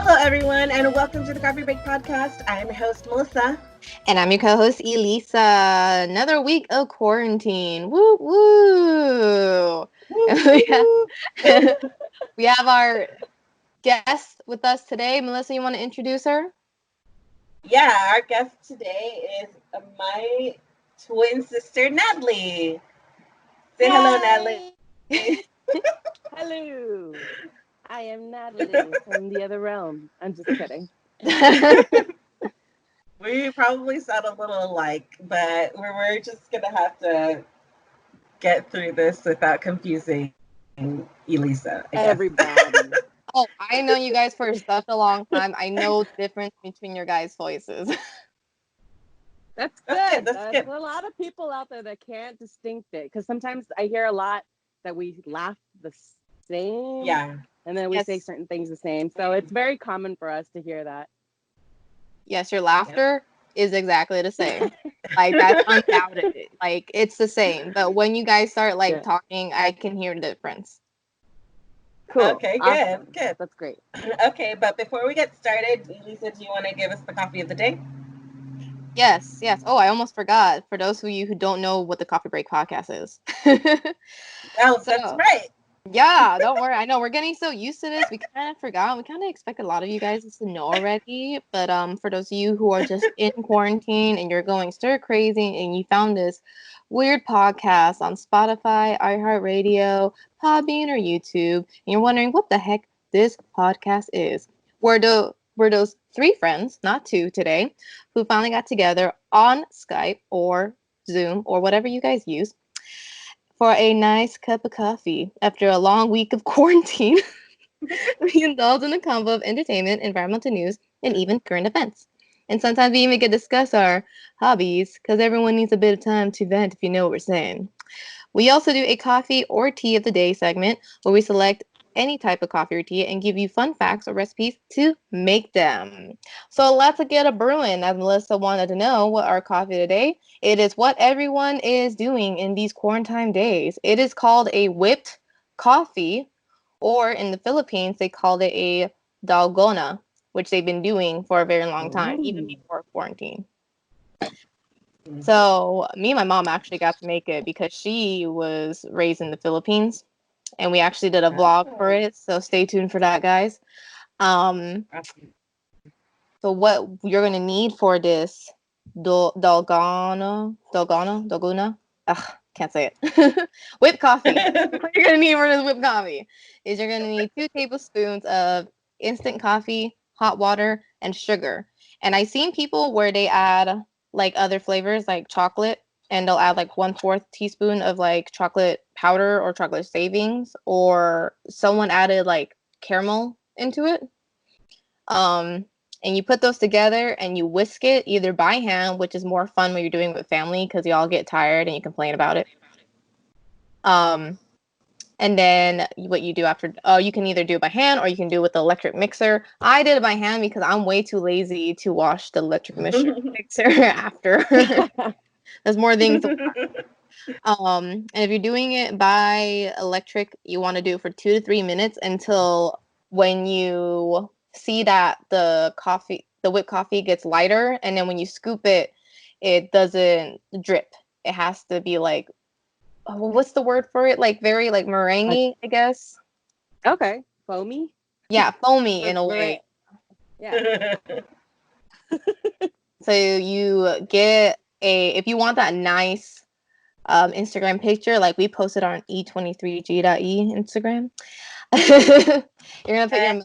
Hello, everyone, and welcome to the Coffee Break Podcast. I'm your host, Melissa. And I'm your co-host, Elisa. Another week of quarantine. Woo, woo. We have our guest with us today. Melissa, you want to introduce her? Yeah, our guest today is my twin sister, Natalie. Say hello, Natalie. Hello. I am Natalie from the other realm. I'm just kidding. We probably sound a little alike, but we're just going to have to get through this without confusing Elisa, I guess. Everybody. Oh, I know you guys for such a long time. I know the difference between your guys' voices. That's good. That's good. A lot of people out there that can't distinct it, because sometimes I hear a lot that we laugh the same. Yeah. And then we say certain things the same. So it's very common for us to hear that. Yes, your laughter is exactly the same. Like, that's undoubted. Like, it's the same. But when you guys start, talking, I can hear the difference. Cool. Okay, awesome. Good. That's great. Okay, but before we get started, Elisa, do you want to give us the coffee of the day? Yes. Oh, I almost forgot. For those of you who don't know what the Coffee Break Podcast is. That's right. Yeah, don't worry. I know we're getting so used to this. We kind of forgot. We kind of expect a lot of you guys to know already. But for those of you who are just in quarantine and you're going stir crazy and you found this weird podcast on Spotify, iHeartRadio, Podbean, or YouTube, and you're wondering what the heck this podcast is, we're those three friends, not two today, who finally got together on Skype or Zoom or whatever you guys use for a nice cup of coffee after a long week of quarantine. We indulge in a combo of entertainment, environmental news, and even current events. And sometimes we even get to discuss our hobbies, because everyone needs a bit of time to vent, if you know what we're saying. We also do a coffee or tea of the day segment, where we select any type of coffee or tea and give you fun facts or recipes to make them. So let's get a brewing. As Melissa wanted to know what our coffee today, it is what everyone is doing in these quarantine days. It is called a whipped coffee, or in the Philippines, they called it a dalgona, which they've been doing for a very long time, even before quarantine. So me and my mom actually got to make it because she was raised in the Philippines, and we actually did a vlog for it. So stay tuned for that, guys. So what you're gonna need for this dalgona? Ugh, can't say it. Whipped coffee. What you're gonna need for this whipped coffee is you're gonna need 2 tablespoons of instant coffee, hot water, and sugar. And I've seen people where they add like other flavors like chocolate, and they'll add like 1/4 teaspoon of like chocolate powder or chocolate shavings, or someone added like caramel into it. And you put those together and you whisk it either by hand, which is more fun when you're doing it with family because you all get tired and you complain about it. And then what you do after, you can either do it by hand or you can do it with the electric mixer. I did it by hand because I'm way too lazy to wash the electric mixer after. There's more things to and if you're doing it by electric, you want to do it for 2 to 3 minutes until when you see that the whipped coffee gets lighter, and then when you scoop it, it doesn't drip. It has to be like, what's the word for it? Like very like meringue, I guess. Okay, foamy. Yeah, foamy in a way. Yeah. So you get if you want that nice Instagram picture, like we posted on e23g.e Instagram. You're gonna put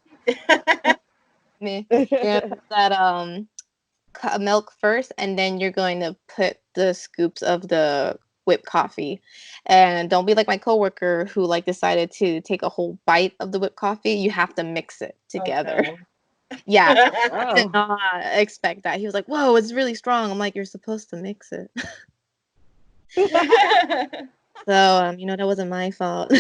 that milk first, and then you're going to put the scoops of the whipped coffee. And don't be like my coworker who like decided to take a whole bite of the whipped coffee. You have to mix it together. Oh, no. Yeah, I did not expect that. He was like, "Whoa, it's really strong." I'm like, "You're supposed to mix it." So, that wasn't my fault.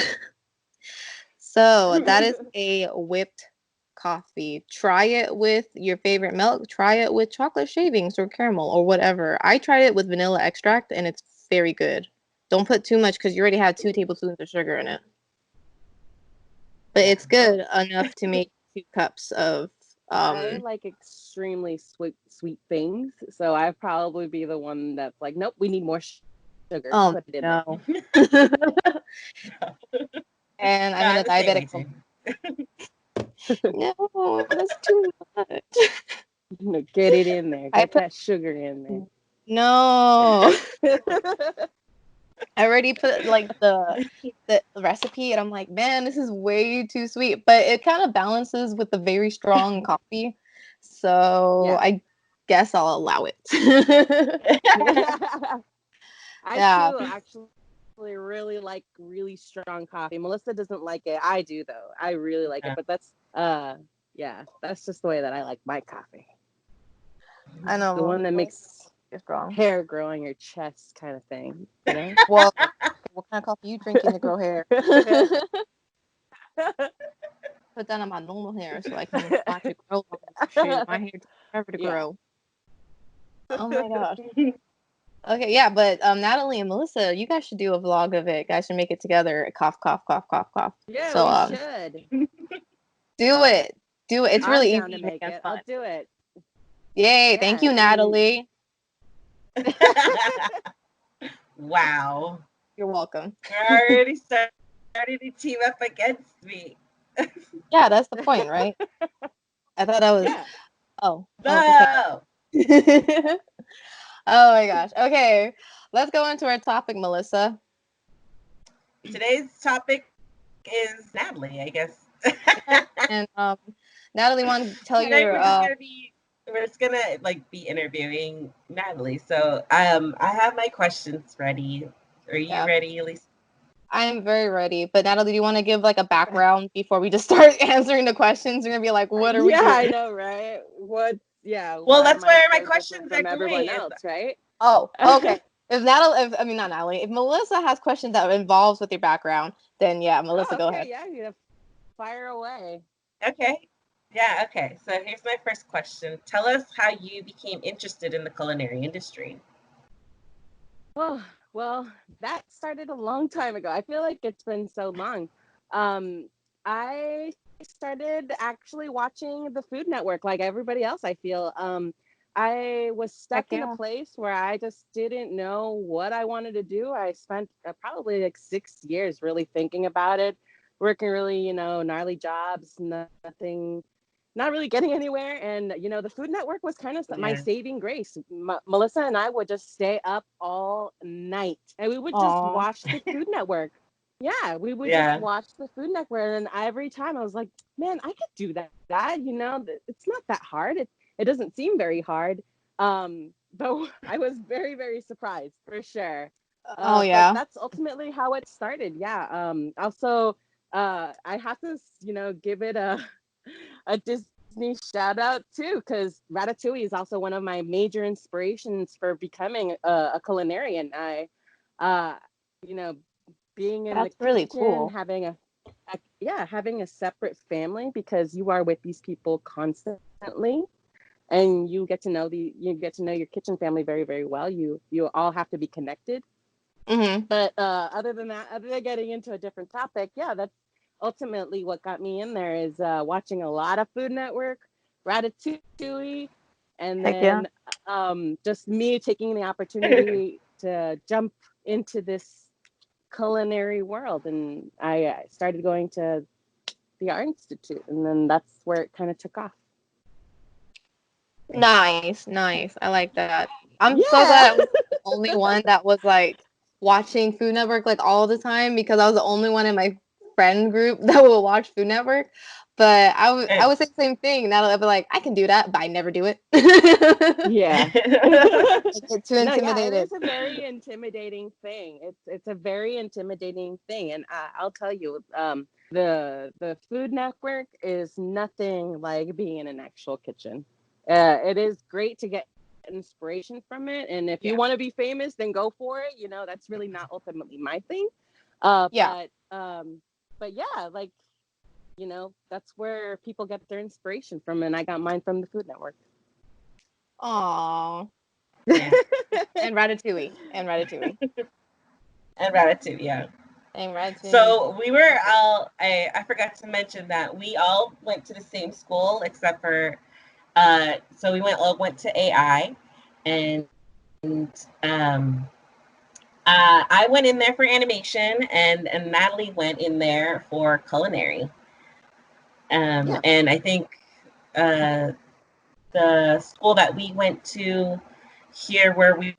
So that is a whipped coffee. Try it with your favorite milk. Try it with chocolate shavings or caramel or whatever. I tried it with vanilla extract and it's very good. Don't put too much because you already have 2 tablespoons of sugar in it. But it's good enough to make 2 cups of I like extremely sweet things, so I'd probably be the one that's like, nope, we need more sugar. Oh Put it in no. there. And No, I'm in I'm a the same way diabetic. too. No, that's too much. Get it in there. I Get put that sugar in no. there. I already put like the recipe, and I'm like, man, this is way too sweet. But it kind of balances with the very strong coffee, so Yeah. I guess I'll allow it. I Yeah. too actually really like really strong coffee. Melissa doesn't like it. I do though. I really like it, but that's yeah, that's just the way that I like my coffee. I know. The one that makes It's strong. hair grow on your chest kind of thing, you know? Well, what kind of coffee you drinking to grow hair? Put that on my normal hair so I can watch it grow. Shit, my hair takes forever to Yeah. grow. Oh my gosh. Okay, yeah, but Natalie and Melissa, you guys should do a vlog of it. You guys should make it together. Cough, cough, cough, cough, cough. Yeah, So we should. do it. Do it. It's I'm really down easy to to make make and it. fun. I'll do it. Yay! Thank Yeah, you, Natalie. Wow. You're welcome. We're already starting to team up against me. Yeah, that's the point, right? I thought I was. Yeah. Oh. No. Okay. Oh my gosh. Okay, let's go into our topic, Melissa. Today's topic is Natalie, I guess. And Natalie, want to tell Today your we're just gonna like be interviewing Natalie. So I have my questions ready. Are you Yeah. ready, Elisa? I'm very ready. But Natalie, do you want to give like a background before we just start answering the questions? You're gonna be like, what are we Yeah, doing? I know, right? What? Yeah. Well, Why that's am I where my so different questions are from everyone going. else, right? Oh, okay. If Natalie, I mean not Natalie, if Melissa has questions that involves with your background, then yeah, Melissa, Oh, go okay. ahead. Yeah, you fire away. Okay. Yeah, okay. So here's my first question. Tell us how you became interested in the culinary industry. Oh, well, that started a long time ago. I feel like it's been so long. I started actually watching the Food Network like everybody else, I feel. I was Heck stuck in a yeah. place where I just didn't know what I wanted to do. I spent probably like 6 years really thinking about it, working really, gnarly jobs, nothing, not really getting anywhere. And, the Food Network was kind of my Yeah. saving grace. Melissa and I would just stay up all night and we would just Aw. watch the Food Network. Yeah, we would just Yeah. watch the Food Network. And every time I was like, man, I could do that. It's not that hard. It doesn't seem very hard. But I was very, very surprised for sure. Oh But yeah. that's ultimately how it started. Yeah. Also, I have to, give it a Disney shout out too, because Ratatouille is also one of my major inspirations for becoming a culinarian. Uh, you know, being in the That's really kitchen, cool. having having a separate family because you are with these people constantly, and you get to know your kitchen family very, very well. You all have to be connected. Mm-hmm. But other than that, other than getting into a different topic, yeah, that's ultimately what got me in there is watching a lot of Food Network, Ratatouille, and Heck yeah. then just me taking the opportunity to jump into this culinary world. And I started going to the Art Institute, and then that's where it kind of took off. Nice, nice. I like that. I'm so Yeah. glad I was the only one that was like watching Food Network like all the time because I was the only one in my friend group that would watch Food Network. But I would say the same thing. Now I'd be like, I can do that, but I never do it. Yeah. I get too No, yeah, it intimidated. is a very intimidating thing. It's a very intimidating thing, and I'll tell you, the Food Network is nothing like being in an actual kitchen. It is great to get inspiration from it, and if you Yeah. want to be famous, then go for it. That's really not ultimately my thing. Yeah. But yeah, like that's where people get their inspiration from, and I got mine from the Food Network. Aww. Yeah. And Ratatouille. And Ratatouille. And Ratatouille, yeah. Same Ratatouille. So we were all, I forgot to mention that we all went to the same school except for, so we all went to AI, and um, I went in there for animation, and Natalie went in there for culinary. Yeah. And I think uh, the school that we went to here where we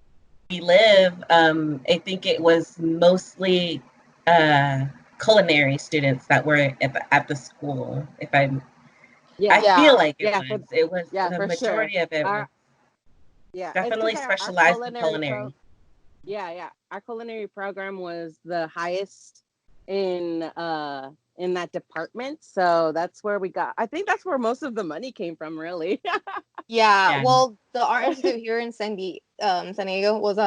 live, I think it was mostly culinary students that were at the school. I Yeah, feel Yeah. like it was the for sure. majority of it was Our it's definitely because our specialized in culinary. our culinary program was the highest in that department. So that's where we got. I think that's where most of the money came from, really. Yeah, Yeah, well, the art institute here in San Diego was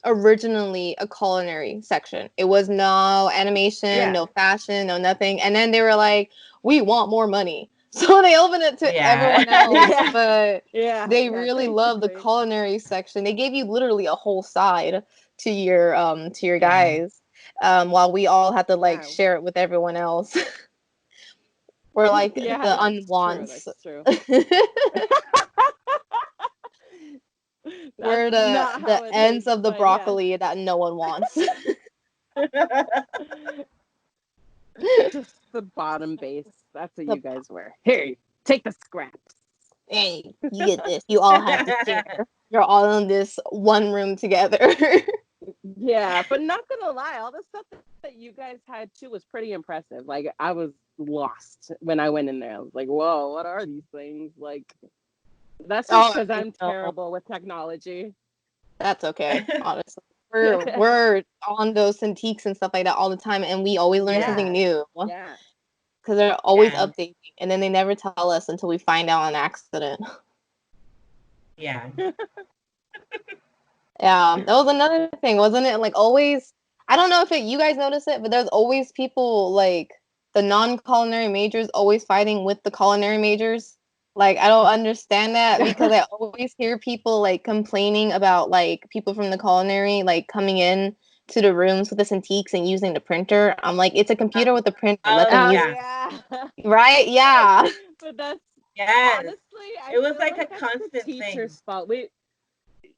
originally a culinary section. It was no animation, Yeah. no fashion, no nothing. And then they were like, "We want more money," so they opened it to yeah, everyone else. Yeah. But they Yeah, really loved the basically. culinary section. They gave you literally a whole side to your yeah. guys, while we all had to like Yeah. share it with everyone else. We're like Yeah, the that's true. unwants. That's true. That's We're not the how it is, ends of the but yeah. broccoli that no one wants. Just the bottom base. That's what The you guys were. Here, take the scraps. Hey, you get this. You all have to share. You're all in this one room together. Yeah, but not gonna lie, all the stuff that you guys had too was pretty impressive. Like I was lost when I went in there. I was like, whoa, what are these things? Like that's just Oh, because I I'm know. terrible with technology. That's okay, honestly. We're on those antiques and stuff like that all the time, and we always learn something Yeah, new yeah. because they're always Yeah, updating, and then they never tell us until we find out on accident. yeah. Yeah, that was another thing, wasn't it? Like always, I don't know if you guys notice it, but there's always people like the non-culinary majors always fighting with the culinary majors. Like I don't understand that because I always hear people like complaining about like people from the culinary like coming in to the rooms with the antiques and using the printer. I'm like, it's a computer with a printer. Let Oh them Oh use yeah, yeah. it. Right? Yeah. But that's yes. honestly, I It was feel like like a that's the constant thing. teacher's fault.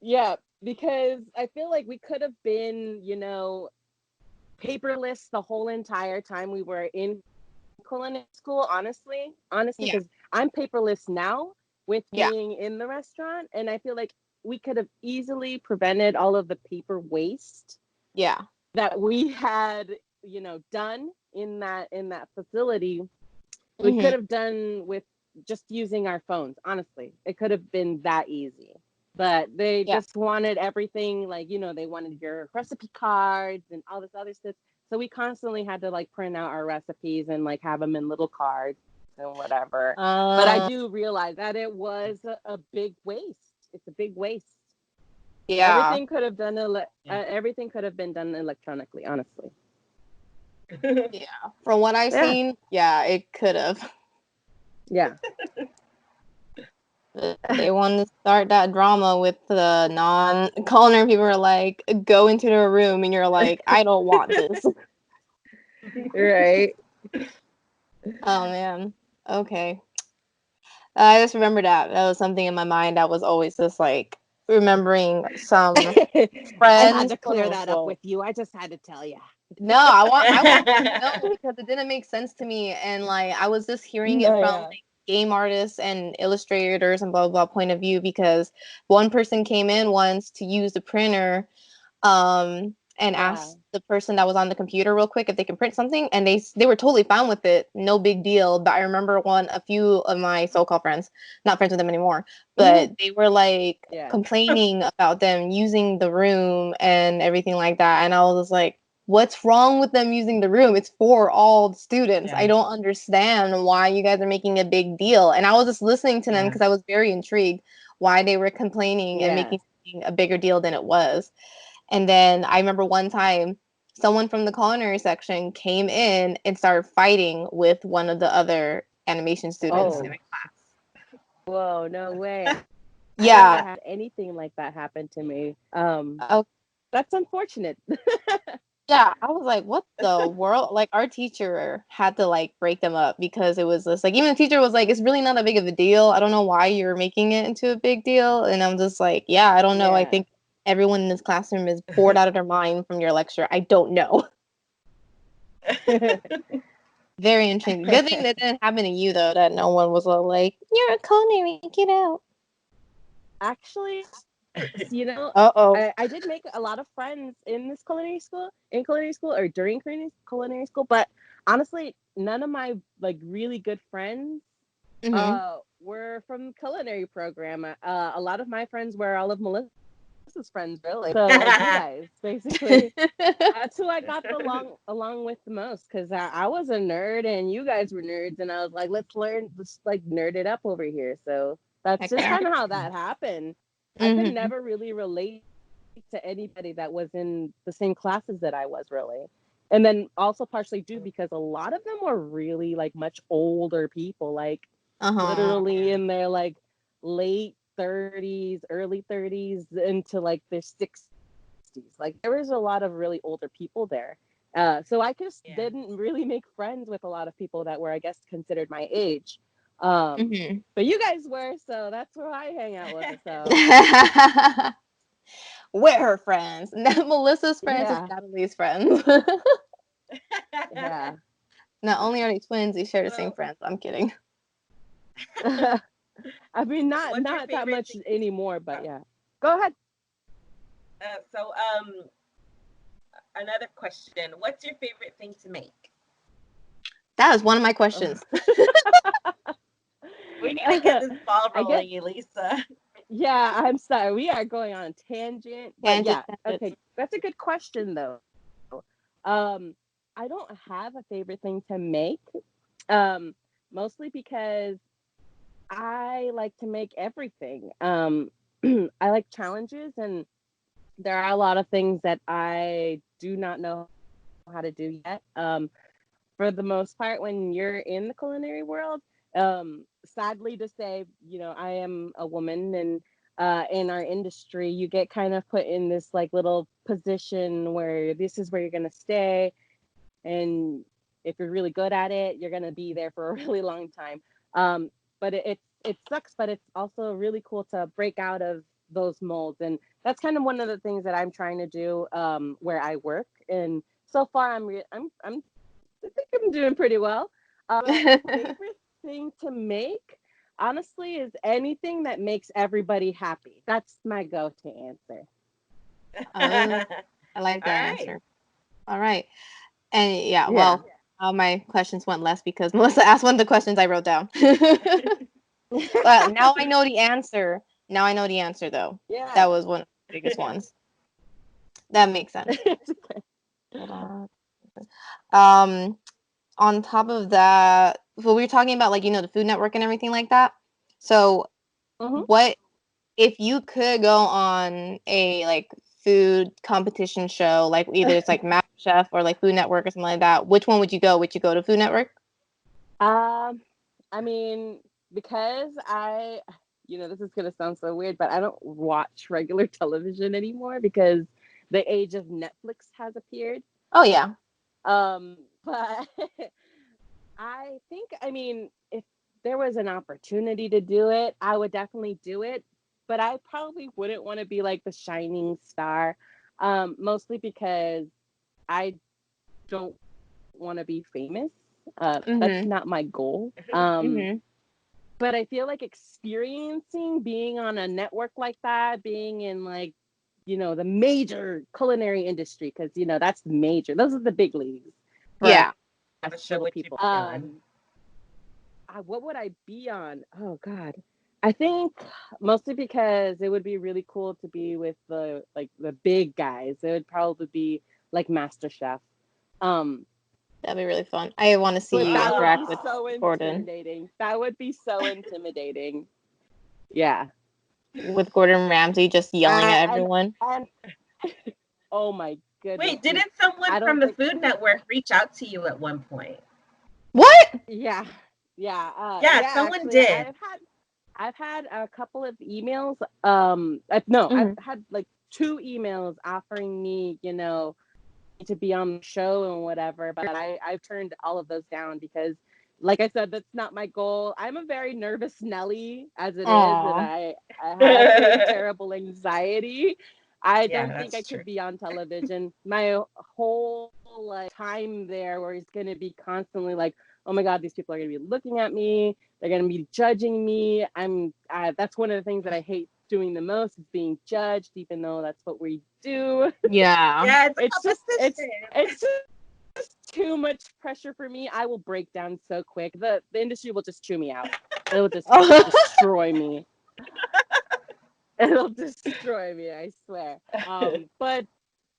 Yeah, because I feel like we could have been, paperless the whole entire time we were in culinary school, honestly, Yeah. because I'm paperless now with Yeah. being in the restaurant, and I feel like we could have easily prevented all of the paper waste Yeah. that we had, done in that facility. We could Hmm. have done with just using our phones. Honestly, it could have been that easy. But they Yeah. just wanted everything, like, they wanted your recipe cards and all this other stuff. So we constantly had to like print out our recipes and like have them in little cards and whatever. But I Um. do realize that it was a big waste. It's a big waste. Yeah. Yeah. Everything could have been done electronically, honestly. Yeah. From what I've Yeah. seen, yeah, it could have. Yeah. They want to start that drama with the non-culinary people are like, go into their room, and you're like, I don't want this. Right. Oh man. Okay. I just remember that. That was something in my mind that was always just like remembering some I had friends, to quote clear that up unquote. with you. I just had to tell you. No, I want to know because it didn't make sense to me, and like I was just hearing it No, from yeah. like game artists and illustrators and blah blah point of view because one person came in once to use the printer, and Yeah. asked the person that was on the computer real quick if they can print something, and they were totally fine with it, no big deal. But I remember a few of my so-called friends, not friends with them anymore, Mhm. but they were like Yeah. complaining about them using the room and everything like that, and I was just like, what's wrong with them using the room? It's for all the students. I Yeah, don't understand why you guys are making a big deal. And I was just listening to them yeah. because I was very intrigued why they were complaining and Yeah. making something a bigger deal than it was. And then I remember one time someone from the culinary section came in and started fighting with one of the other animation students in Oh, the class. whoa, no way. I never Yeah. had anything like that happen to me. Oh, That's unfortunate. Yeah, I was like, what the world? Like, our teacher had to like break them up because it was just like, even the teacher was like, it's really not that big of a deal. I don't know why you're making it into a big deal. And I'm just like, yeah, I don't know. I Yeah. think everyone in this classroom is bored out of their mind from your lecture. I don't know. Very interesting. Good thing that didn't happen to you though, that no one was all like, you're a culinary, get out. Actually, you know, Uh-oh. I did make a lot of friends in this culinary school or during culinary school, but honestly, none of my like really good friends Mm-hmm. were from culinary program. A lot of my friends were all of Melissa's friends, really. So like you guys, basically. That's who I got along with the most because I was a nerd and you guys were nerds, and I was like, let's like nerd it up over here. So that's Heck just yeah. kind of how that happened. I could Mm-hmm. never really relate to anybody that was in the same classes that I was, really. And then also partially due because a lot of them were really like much older people, like Uh-huh. literally in their like late 30s, early 30s into like their 60s. Like there was a lot of really older people there. So I just Yeah. didn't really make friends with a lot of people that were, I guess, considered my age. Mm-hmm. But you guys were, so that's who I hang out with. So We're her friends. Melissa's friends is yeah, Natalie's friends. yeah. Not only are they twins, they share the same Well, friends. I'm kidding. I mean, not what's your not that favorite much thing? anymore, Oh, but yeah. Go ahead. so, another question. What's your favorite thing to make? That is one of my questions. We need to get this ball I guess, rolling, Elisa. yeah, I'm sorry. We are going on a tangent, but Tangent, yeah, tangents. okay. That's a good question, though. Um, I don't have a favorite thing to make, um, mostly because I like to make everything. I like challenges, and there are a lot of things that I do not know how to do yet. For the most part, when you're in the culinary world, sadly to say, you know, I am a woman, and in our industry, you get kind of put in this like little position where this is where you're gonna stay, and if you're really good at it, you're gonna be there for a really long time. Um, but it sucks, but it's also really cool to break out of those molds, and that's kind of one of the things that I'm trying to do where I work. And so far, I think I'm doing pretty well. But favorite thing to make, honestly, is anything that makes everybody happy. That's my go-to answer. Oh, I like All that right. answer. All right. And yeah, Yeah. well, all my questions went less because Melissa asked one of the questions I wrote down. But now I know the answer. Now I know the answer, though. Yeah. That was one of the biggest ones. That makes sense. It's okay. Hold on. Um, on top of that, so we were talking about like the Food Network and everything like that. So, Mhm. what if you could go on a like food competition show, like either it's like MasterChef or like Food Network or something like that? Which one would you go? Would you go to Food Network? Um, I mean, because this is gonna sound so weird, but I don't watch regular television anymore because the age of Netflix has appeared. Oh yeah. But I think, I mean, if there was an opportunity to do it, I would definitely do it. But I probably wouldn't want to be like the shining star, mostly because I don't want to be famous. That's Mhm. not my goal. Mhm. But I feel like experiencing being on a network like that, being in like, the major culinary industry, because, that's the major, those are the big leagues for Yeah. The us show little would you people. be on? What would I be on? Oh God. I think mostly because it would be really cool to be with the big guys. It would probably be like Master Chef. Um, That'd be really fun. I want to see but you that would be interact with Oh, so Gordon. intimidating. That would be so intimidating. Yeah. With Gordon Ramsay just yelling at And everyone. and oh my goodness, wait, dude. didn't someone I from don't the think Food Network reach out to you at one point? What? yeah. Yeah. Yeah, Yeah, someone actually did. I've had a couple of emails. No, I've Mhm. had like two emails offering me, to be on the show and whatever. But I've turned all of those down because, like I said, that's not my goal. I'm a very nervous Nelly as it is, and I have very terrible anxiety. I Yeah, don't think I that's true. could be on television. My whole like time there where it's going to be constantly like, oh my God, these people are going to be looking at me. They're going to be judging me. That's one of the things that I hate doing the most is being judged, even though that's what we do. Yeah. Yeah, it's a It's just competition. it's too much pressure for me. I will break down so quick. The industry will just chew me out. It will just destroy me. It'll destroy me, I swear. But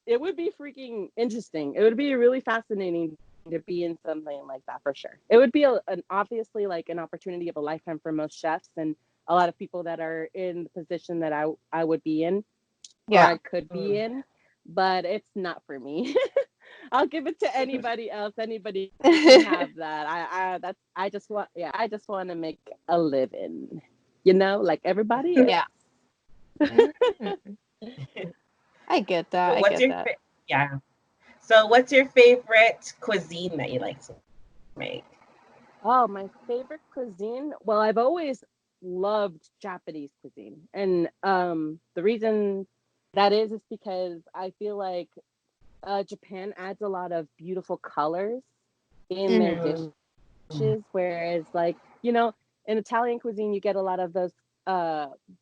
it would be freaking interesting. It would be really fascinating to be in something like that for sure. It would be obviously like an opportunity of a lifetime for most chefs and a lot of people that are in the position that I would be in, or I could be in, but it's not for me. I'll give it to anybody else. Anybody can have that. I just want to make a living, like everybody else. Yeah. I get that. Yeah. So what's your favorite cuisine that you like to make? Oh, my favorite cuisine. Well, I've always loved Japanese cuisine. And the reason that is because I feel like Japan adds a lot of beautiful colors in their dishes, whereas like, in Italian cuisine you get a lot of those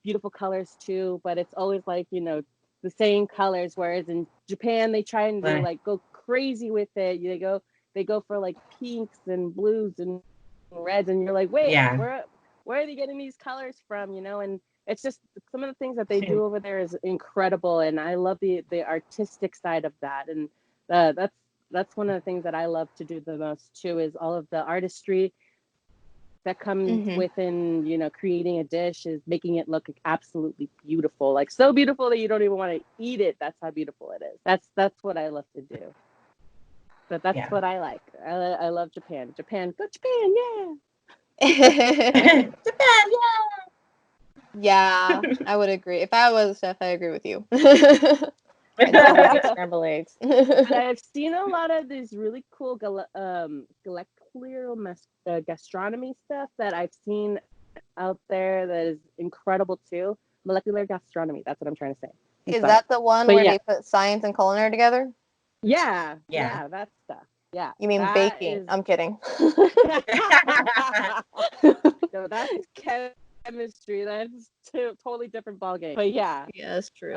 beautiful colors too, but it's always like, the same colors, whereas in Japan they try and they like go crazy with it. They go for like pinks and blues and reds, and you're like, wait, where are they getting these colors from? And it's just some of the things that they do over there is incredible, and I love the artistic side of that, and that's one of the things that I love to do the most too, is all of the artistry that comes within, creating a dish, is making it look absolutely beautiful, like so beautiful that you don't even want to eat it. That's how beautiful it is. That's what I love to do. But that's what I like. I love Japan. Go Japan, Japan, Yeah, I would agree. If I was a chef, I agree with you. I love yeah. scrambled eggs. But I've seen a lot of these really cool molecular gastronomy stuff that I've seen out there that is incredible too. Molecular gastronomy. That's what I'm trying to say. Is that the one where they put science and culinary together? Yeah, that stuff. Yeah. You mean baking? I'm kidding. No, that's chemistry. That's totally different ballgame. But yeah. Yeah, that's true.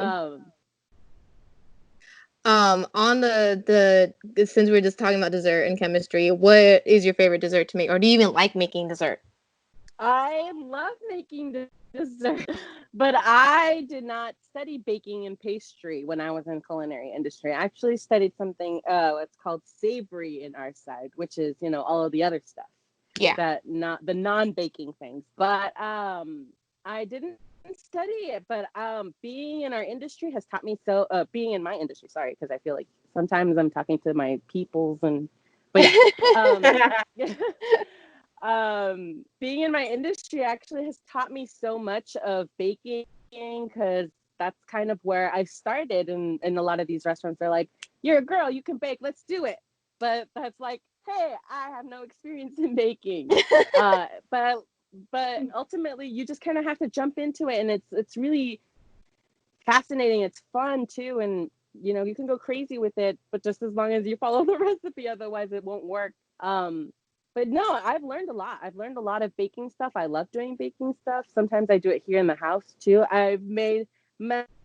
On the since we're just talking about dessert and chemistry, what is your favorite dessert to make, or do you even like making dessert? I love making dessert, but I did not study baking and pastry when I was in culinary industry. I actually studied something it's called savory in our side, which is all of the other stuff. Yeah. That not the non-baking things. But I didn't study it, but being in our industry has taught me so being in my industry, sorry, because I feel like sometimes I'm talking to my peoples, but yeah. Being in my industry actually has taught me so much of baking, because that's kind of where I started. And in a lot of these restaurants, they're like, you're a girl, you can bake, let's do it. But that's like, hey, I have no experience in baking. But ultimately you just kind of have to jump into it, and it's really fascinating. It's fun too, and you can go crazy with it, but just as long as you follow the recipe, otherwise it won't work. But no, I've learned a lot. I've learned a lot of baking stuff. I love doing baking stuff. Sometimes I do it here in the house too. I've made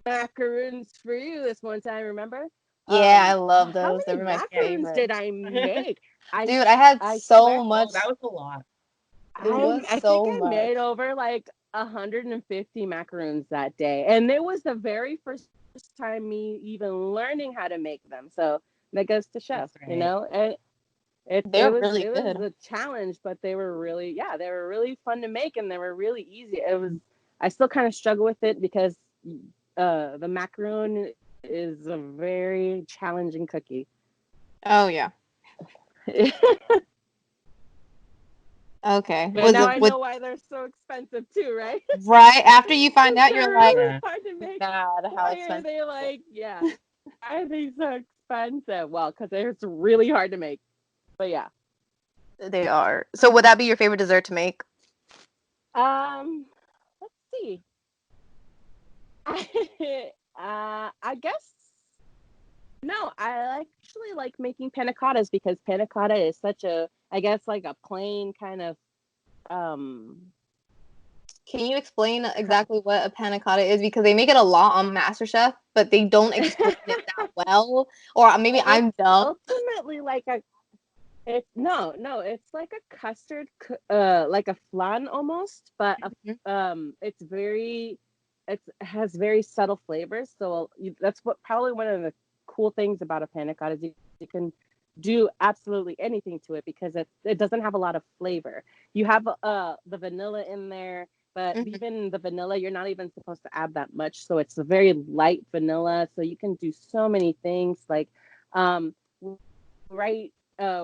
macaroons for you this one time, remember? Yeah, I love those. How They're many my macaroons favorite. did I make? Dude, I had so much. Oh, that was a lot. I think I made over like 150 macaroons that day, and it was the very first time me even learning how to make them. So that goes to show, and it was a challenge, but they were really fun to make, and they were really easy. I still kind of struggle with it because the macaroon is a very challenging cookie. Oh yeah. Okay. But now I know why they're so expensive too, right? Right. After you find out, you're like, really hard to make. God, how why expensive. are they like, why are they so fun. So, well, because it's really hard to make. But yeah. They are. So would that be your favorite dessert to make? Let's see. I guess no. Actually like making panna cottas because panna cotta is such a, I guess, like a plain kind of um. Can you explain exactly what a panna cotta is? Because they make it a lot on MasterChef, but they don't explain it that well. Or maybe It's I'm dumb. ultimately like a. It's no. It's like a custard, like a flan almost, but Mhm. it's very, it has very subtle flavors. So that's what probably one of the cool things about a panna cotta is you can do absolutely anything to it because it doesn't have a lot of flavor. You have the vanilla in there, but Mhm. even the vanilla, you're not even supposed to add that much. So it's a very light vanilla. So you can do so many things like, um, right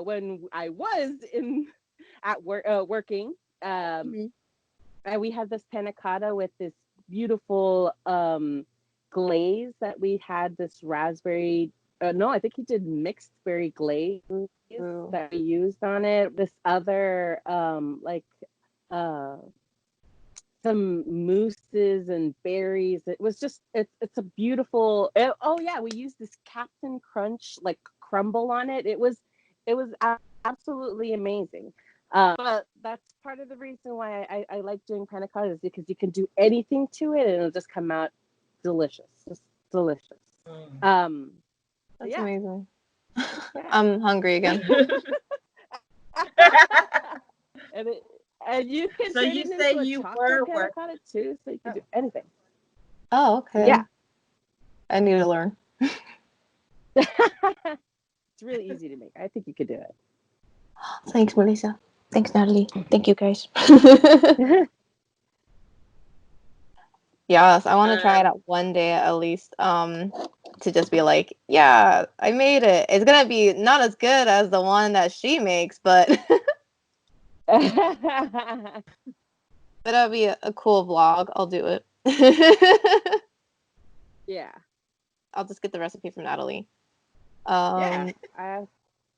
when I was in at work working, um, Mhm. and we had this panna cotta with this beautiful glaze that we had this raspberry. No, I think he did mixed berry glaze Ooh. that we used on it. This other like uh some mousses and berries. It was just it's a beautiful. Oh yeah, we used this Captain Crunch like crumble on it. It was absolutely amazing. But that's part of the reason why I like doing panna cottas because you can do anything to it and it'll just come out delicious, just delicious. Mm. Um, That's yeah, amazing. yeah. I'm hungry again. and it, and you can So turn you it say into a you chocolate were panna work. cotta too, so you can do anything. Oh, okay. Yeah. I need to learn. It's really easy to make. I think you could do Thanks, Melissa. Thanks, Natalie. Thank you, guys. it. Yes, I want to try it Um, out one day at least. To just be like, yeah, I made it. It's gonna be not as good as the one that she makes, but but it'll be a cool vlog. I'll do it. Yeah. I'll just get the recipe from Natalie. Yeah. Um,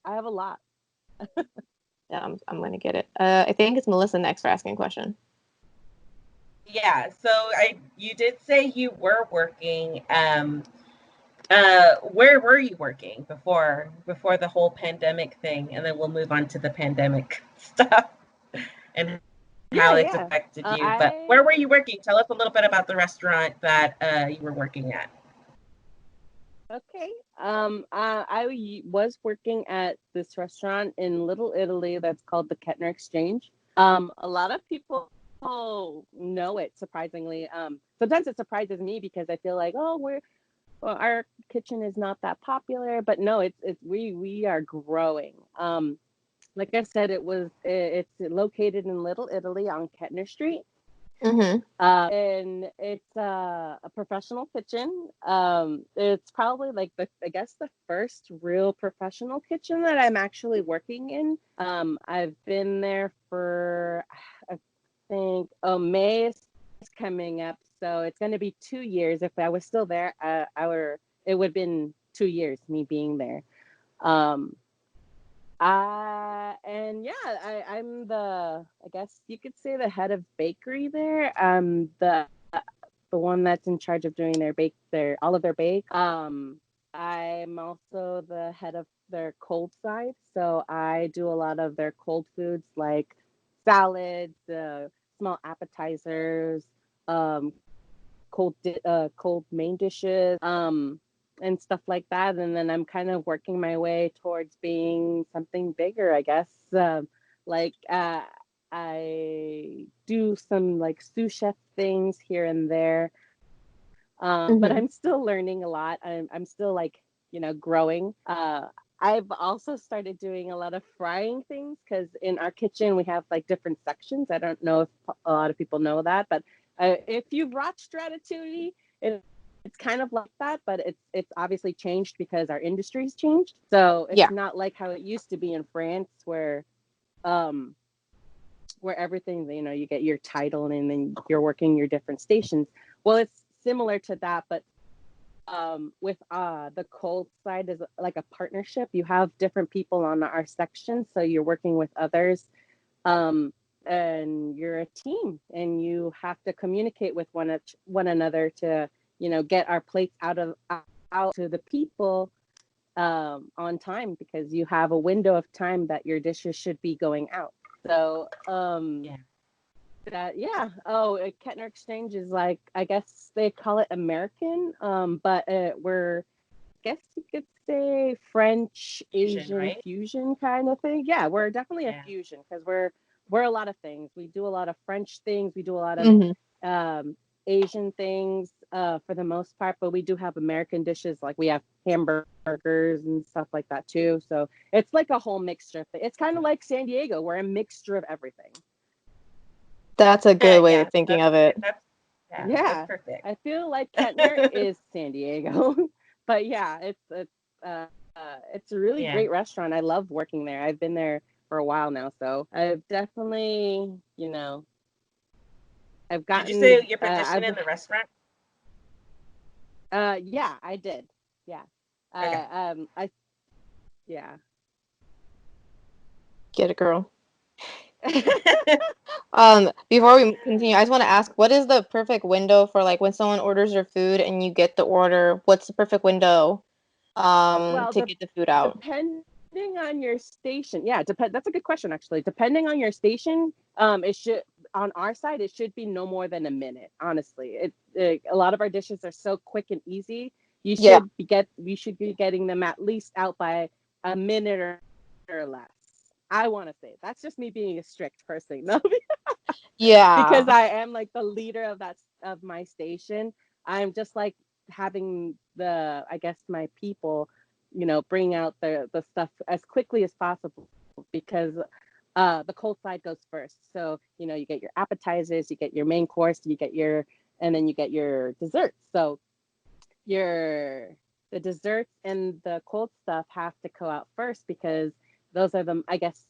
I have a lot. yeah, I'm gonna get it. I think it's Melissa next for asking a question. yeah. So you did say you were working. Where were you working before the whole pandemic thing? And then we'll move on to the pandemic stuff and Yeah, how it's yeah. affected you. But I where were you working? Tell us a little bit about the restaurant that you were working at. Okay. Was working at this restaurant in Little Italy that's called the Kettner Exchange. A lot of people know it surprisingly. Sometimes it surprises me because I feel like, oh, our kitchen is not that popular, but no, it's we are growing. Like I said, it's located in Little Italy on Kettner Street. Mm-hmm. And it's a professional kitchen. It's probably like I guess the first real professional kitchen that I'm actually working in. I've been there for I think May is coming up, so it's going to be 2 years. If I was still there, it would have been 2 years me being there. Um, and yeah, I'm I guess you could say the head of bakery there. The one that's in charge of doing all of their bake. I'm also the head of their cold side, so I do a lot of their cold foods like salads, small appetizers, um, cold main dishes, and stuff like that. And then I'm kind of working my way towards being something bigger, I guess. Like I do some like sous chef things here and there, but Mm-hmm. I'm still learning a lot. I'm still like growing. I've also started doing a lot of frying things because in our kitchen we have like different sections. I don't know if a lot of people know that, but if you've watched Ratatouille, it, it's kind of like that, but it's obviously changed because our industry's changed. So Yeah. it's not like how it used to be in France, um, where everything you get your title and then you're working your different stations. Well, it's similar to that, but with the cold side is like a partnership. You have different people on our section, so you're working with others, um, and you're a team, and you have to communicate with one another to, get our plates out to the people on time, because you have a window of time that your dishes should be going out. So Yeah. Kettner Exchange is like, I guess they call it American, but we're, I guess you could say, French Fusion, Asian right? fusion kind of thing. Yeah, we're definitely a Yeah. fusion, because we're a lot of things. We do a lot of French things. We do a lot of Mhm. um, Asian things for the most part, but we do have American dishes. Like we have hamburgers and stuff like that too. So it's like a whole mixture. It's kind of like San Diego. We're a mixture of everything. That's a good way of Yeah. thinking of it. That's Yeah, perfect. I feel like Kettner is San Diego, but yeah, it's a really Yeah. great restaurant. I love working there. I've been there for a while now, so I've definitely, I've Did you say gotten, your position in the restaurant? yeah, I did, yeah, Okay. I, yeah. Get it, girl. Before we continue, I just want to ask, what is the perfect window for like when someone orders your food and you get the order? What's the perfect window Well, to get the food out? depending on your station, yeah, that's a good question actually. Depending on your station, it should, on our side, it should be no more than a minute. Honestly, a lot of our dishes are so quick and easy. Yeah. You should be getting them at least out by a minute or less. I want to say that's just me being a strict person, no, Yeah. because I am like the leader of my station. I'm just like having I guess my people, bring out the stuff as quickly as possible, because the cold side goes first. So, you get your appetizers, you get your main course, and then you get your desserts. So your the desserts and the cold stuff have to go out first, because those are I guess,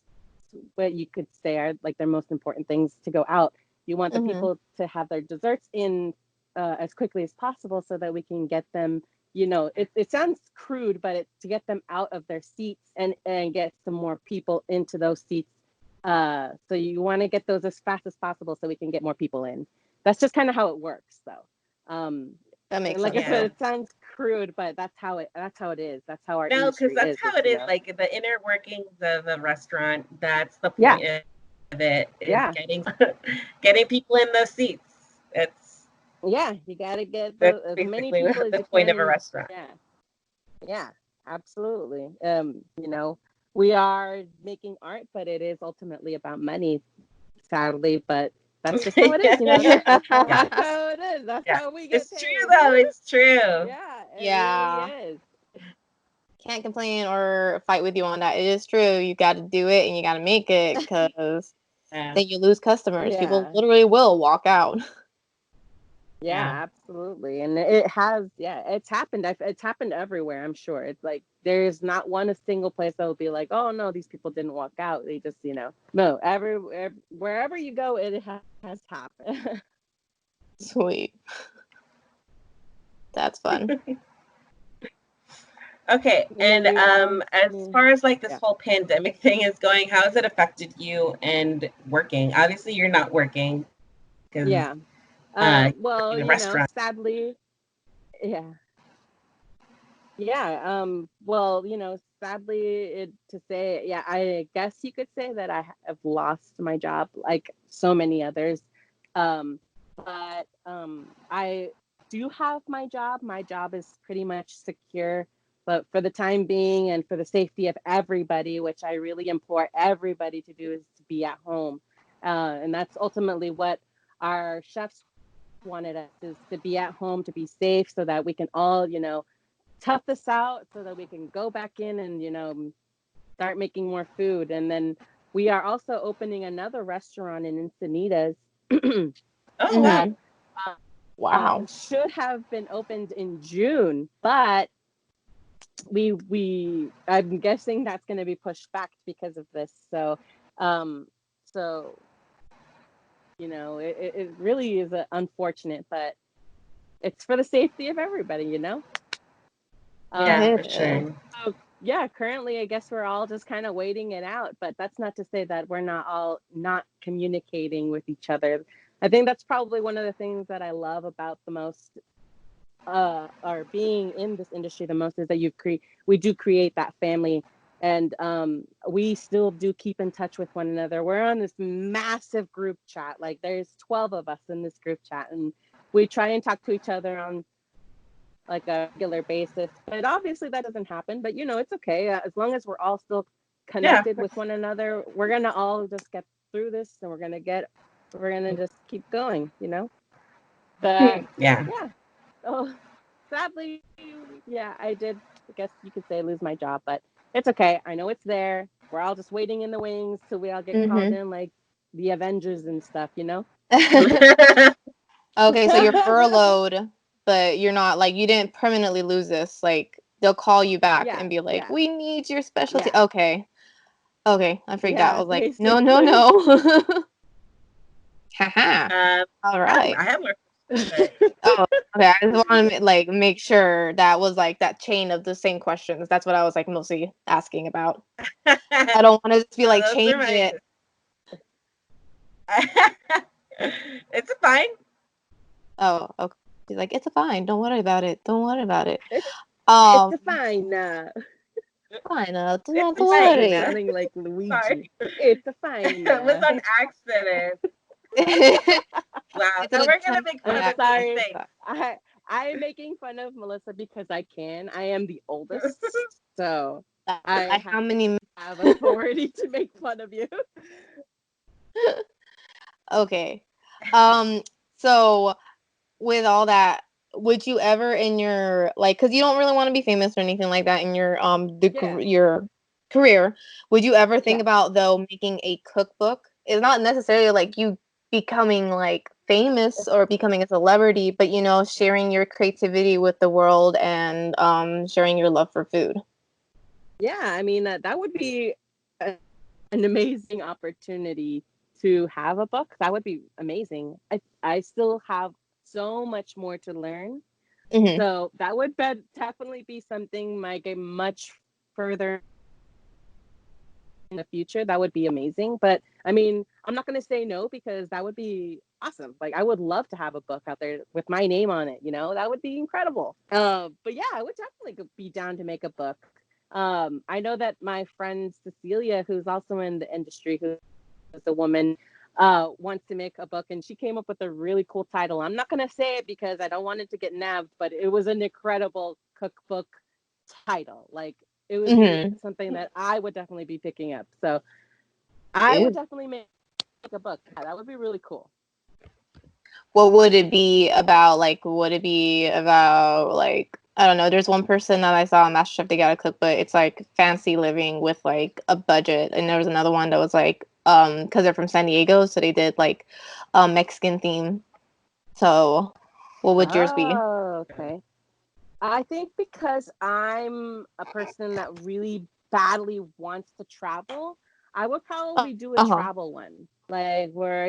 what you could say are like their most important things to go out. You want the Hmm. people to have their desserts in as quickly as possible, so that we can get them, it sounds crude, but to get them out of their seats, and get some more people into those seats. So you want to get those as fast as possible, so we can get more people in. That's just kind of how it works, though. That makes And like I sense said, though. Yeah. it sounds crude, but that's how it is. That's how our No, because industry that's is. how It's, it is. Like the inner workings of the restaurant. That's the yeah, point of it, is yeah, getting people in those seats. yeah. You got to get That's as many basically people as the you point of a can. restaurant. Yeah, yeah, absolutely. We are making art, but it is ultimately about money, sadly. But that's just how it is. Yeah. That's how it is. That's Yeah. how we get It's true paid. though. It's true. Yeah, it really Yeah. is. Can't complain or fight with you on that. It is true. You got to do it and you got to make it because Yeah. then you lose customers. People Yeah. literally will walk out. Yeah. Yeah, absolutely. And it has, yeah, it's happened. It's happened everywhere, I'm sure. It's like there's not a single place that will be like, oh no, these people didn't walk out. They just, no, wherever you go, it has happened. Sweet. That's fun. Okay. And And then I as mean, far as like this yeah. whole pandemic thing is going, how has it affected you and working? Obviously, you're not working because Yeah. working Well, the restaurant. sadly, yeah. Yeah. Well, sadly, to say, yeah, I guess you could say that I have lost my job, like so many others. But I do have my job. My job is pretty much secure. But for the time being, and for the safety of everybody, which I really implore everybody to do, is to be at home. And that's ultimately what our chefs wanted us, is to be at home, to be safe, so that we can all, tough this out, so that we can go back in and, start making more food. And then we are also opening another restaurant in Encinitas Oh that wow. Hmm. Wow. should have been opened in June, but I'm guessing that's going to be pushed back because of this. So um so it really is unfortunate, but it's for the safety of everybody. Yeah, for Yeah. sure. So yeah, currently I guess we're all just kind of waiting it out, but that's not to say that we're not all not communicating with each other. I think that's probably one of the things that I love about the most or being in this industry the most is that we do create that family, and we still do keep in touch with one another. We're on this massive group chat, like there's 12 of us in this group chat, and we try and talk to each other on like a regular basis, but obviously that doesn't happen. But it's okay, as long as we're all still Yeah, connected with one another. We're gonna all just get through this, and we're gonna just keep going, but yeah. yeah. Oh, sadly, yeah, I did, I guess you could say, lose my job, but it's okay. I know it's there. We're all just waiting in the wings till we all get called in like the Avengers and stuff. Okay, so you're furloughed, but you're not like you didn't permanently lose this. Like they'll call you back Yeah, and be like, yeah, "We need your specialty." yeah, Okay. Okay, I freaked out. I yeah, was like, "No, no, basically. no." Haha. Um, All I right. have more questions, Oh, okay. I just want to like make sure that was like that chain of the same questions. That's what I was like mostly asking about. but I don't want to just be no, like those are changing my. it. It's fine. Oh, okay. She's like, it's a fine. Don't worry about it. Don't worry about it. it's Um, it's a fine. fine. Do It's not I should be fine. worry. sounding like Luigi. Sorry, It's a fine. it was on accident. It's Wow. an So we're gonna attempt make by fun I'm of me. sorry. accident. Thanks. I'm making fun of Melissa because I can. I am the oldest, so I Like how many? have authority to make fun of you. Okay. Um. So with all that, would you ever in your like, because you don't really want to be famous or anything like that in your Yeah, your career, would you ever think yeah. about though making a cookbook? It's not necessarily like you becoming like famous or becoming a celebrity, but sharing your creativity with the world and sharing your love for food. Yeah, I mean, that would be an amazing opportunity to have a book. That would be amazing. I still have so much more to learn. Hmm. So that would definitely be something like a much further in the future. That would be amazing. But I mean, I'm not going to say no because that would be awesome. Like I would love to have a book out there with my name on it. That would be incredible. But yeah, I would definitely be down to make a book. I know that my friend Cecilia, who's also in the industry, who's a woman, wants to make a book, and she came up with a really cool title. I'm not going to say it because I don't want it to get nabbed, but it was an incredible cookbook title. Like it would be Hmm. something that I would definitely be picking up. So I would Ew. definitely make a book. Yeah, that would be really cool. What would it be about? Like, would it be about like I don't know. There's one person that I saw on MasterChef. They got a cookbook. It's like fancy living with like a budget, and there was another one that was like because they're from San Diego, so they did like Mexican theme. So, what would yours be? Oh, okay. I think because I'm a person that really badly wants to travel, I would Uh probably do a huh. travel one, like where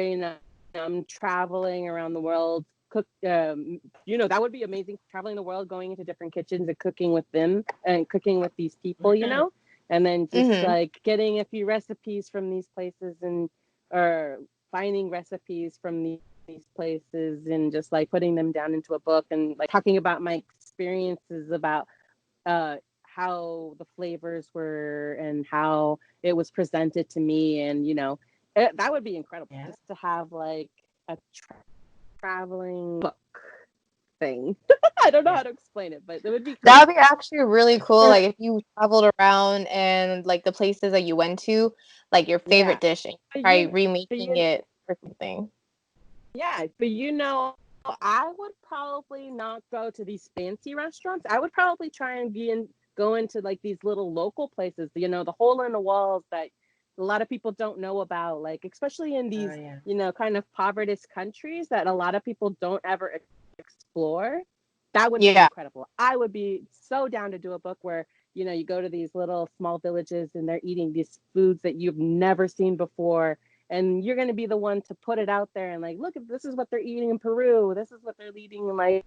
I'm traveling around the world. That would be amazing. Traveling the world, going into different kitchens and cooking with them and cooking with these people, and then just Mhm. like getting a few recipes from these places and or finding recipes from these places and just like putting them down into a book and like talking about my experiences about how the flavors were and how it was presented to me, and that would be incredible Yeah. just to have like a traveling book thing. I don't know Yeah. how to explain it, but it would be That cool. would be actually really cool. Like if you traveled around and like the places that you went to, like your Yeah, favorite dish, and but try you but remaking you it or something. yeah, but I would probably not go to these fancy restaurants. I would probably try and go into like these little local places, the hole in the walls that a lot of people don't know about, like especially in Oh these, yeah. kind of poverty countries that a lot of people don't ever explore. That would be Yeah. incredible. I would be so down to do a book where, you go to these little small villages and they're eating these foods that you've never seen before, and you're going to be the one to put it out there and like, look, this is what they're eating in Peru, this is what they're eating in like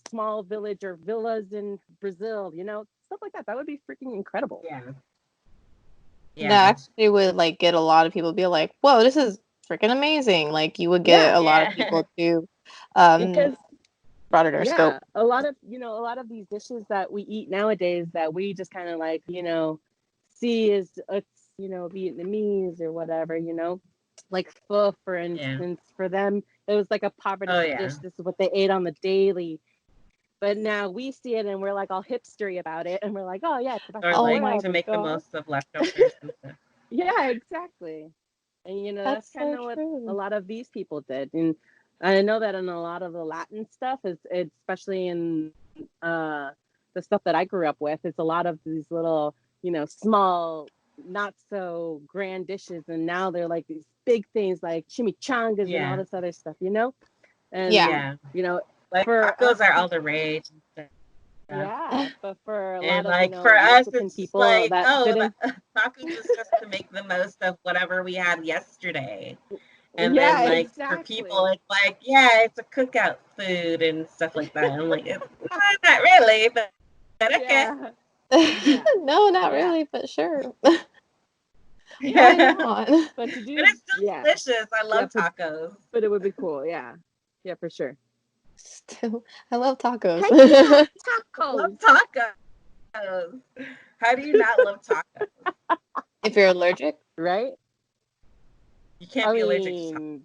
small village or villas in Brazil, stuff like that. That would be freaking incredible. Yeah. That Yeah. actually would like get a lot of people to be like, "Whoa, this is freaking amazing!" Like you would get Yeah, a lot of Yeah. people to because broaden their scope. yeah, a lot of these dishes that we eat nowadays that we just kind of like, see as it's, Vietnamese or whatever, like pho, for Yeah. instance, for them, it was like a poverty Oh dish. yeah. This is what they ate on the daily. But now we see it and we're like all hipstery about it. And we're like, oh, yeah, it's the best Or in the Oh like my world. to make the god, most of leftovers and stuff. Yeah, exactly. And, that's that's kind so of what a true. lot of these people did. And I know that in a lot of the Latin stuff, especially in the stuff that I grew up with, it's a lot of these little, small, not so grand dishes. And now they're like these big things like chimichangas and all Yeah. this other stuff, Yeah. And, Yeah. Like for us, tacos are all the rage and stuff. yeah, but for a lot And of, like for us, Mexican it's just people like, that oh, didn't, tacos is just to make the most of whatever we had yesterday. And then yeah, like for people, exactly. it's like, yeah, it's a cookout food and stuff like that. I'm like, not really, but okay. Yeah, yeah, No, not yeah. really, but sure. Why Yeah. not? But to But do, it's still yeah, delicious. I yeah, love tacos. but it would be cool. Yeah, yeah, for sure. Still, I love tacos. Heck yeah, I love tacos, tacos. How do you not love tacos? If you're allergic, right? You can't I be allergic to tacos. mean,